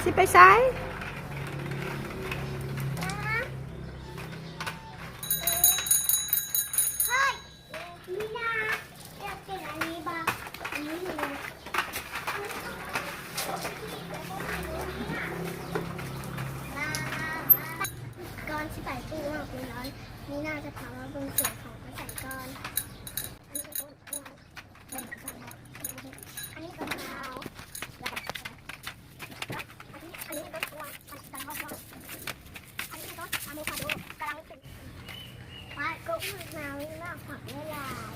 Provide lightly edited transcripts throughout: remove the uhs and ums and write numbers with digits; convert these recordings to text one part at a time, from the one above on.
สิไปซ้ายมีนาอยากกินอันนี้บ้างอันนี้อยู่ก่อนที่ไปตู้ออกเป็นร้อนมีนาจะพามาเบิ่งเสือของกระใส่ก้อนอันนี้ก็มะนาวอันนี้ก็ถั่วอันนี้ก็มะม่วงอันนี้ก็อะโวคาโดกำลังเป็นว่าก็มะนาวนี่มากผักละลาย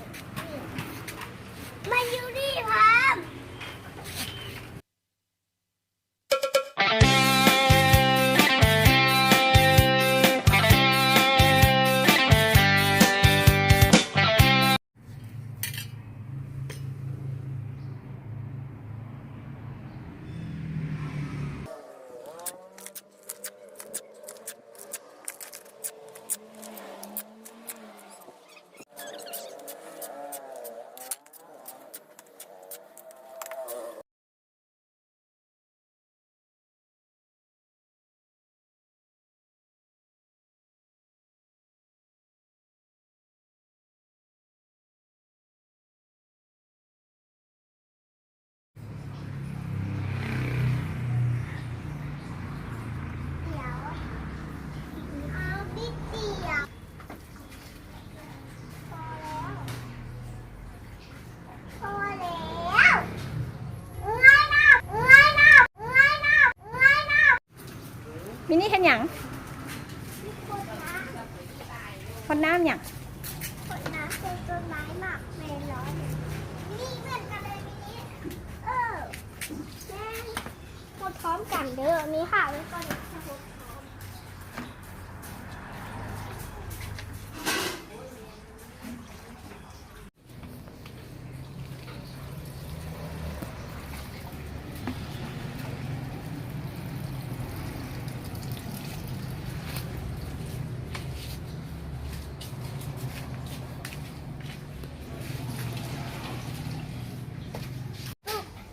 มันอยู่นี่ครับ เดี๋ยวเอานิดเดียวพอแล้วพอแล้วเอ้ยน้ำเอ้ยน้ำเอ้ยน้ำเอ้ยน้ำ มินี่เห็นหยัง คนนะ พดน้ำหยัง คนนะคือต้นไม้หมักเมลอนนี่เหมือนกันเลยมินิแม่หมดพร้อมกันเด้อมีค่ะไว้ก่อนนะหมดพร้อม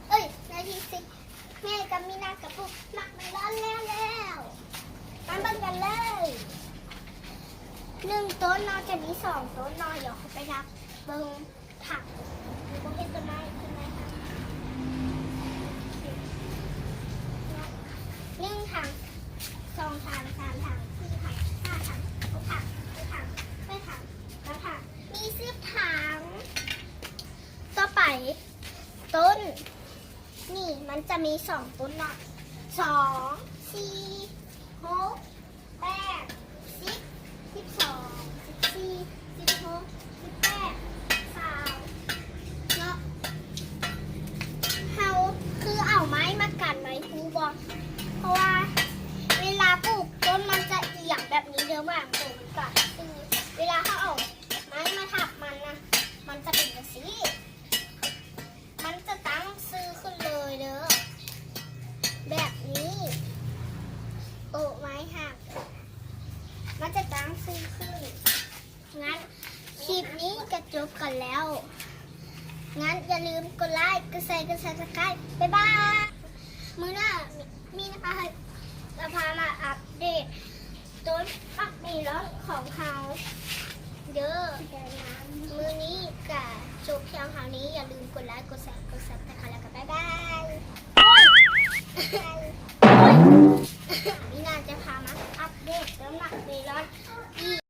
เอ้ยนาทีสิแม่กับมีนากับปุ๊กหมักมันร้อนแล้วมาเบิ่งกันเลย1 ต้นนอจะมี2 ต้นนอเดี๋ยวเขาไปนับเบิ่งผักดูว่าเป็นต้นไม้ต้นไม้ค่ะ1 ถัง 2 ถัง 3 ถัง 4 ถัง 5 ถัง 6 ถัง 7 ถัง 8 ถัง 9 ถังมี10 ถังต่อไปต้น นี่มันจะมี2 ต้นเนาะ2 4 6 8 10 12 14 16 18 20เนาะเฮาคือเอาไม้มากันไว้ครูบอกเพราะว่าเวลาปลูกต้นมันจะเอียงแบบนี้เด้อว่าปลูกก่อนคือเวลาเขาเอาไม้มาทับมันนะมันจะเป็นแบบนี้มันจะตั้งซื้อขึ้นเลยเด้อแบบนี้โอ้ไม้หักมันจะตั้งซื้อขึ้นงั้นคลิปนี้ก็จบกันแล้วงั้นอย่าลืมกดไลค์กดแชร์กดซับสไครบ์บ๊ายบายมื้อหน้ามีนะคะจะพามาอัปเดตต้นปักเมลอนของเขาเด้อมื้อนี้ก็จบเพียงเท่านี้อย่าลืมกดไลค์กดแชร์กดซับสไครบ์แล้วก็บ๊ายบายโอ้ยมีนาจะพามาอัปเดตต้นปักเมลอนอีก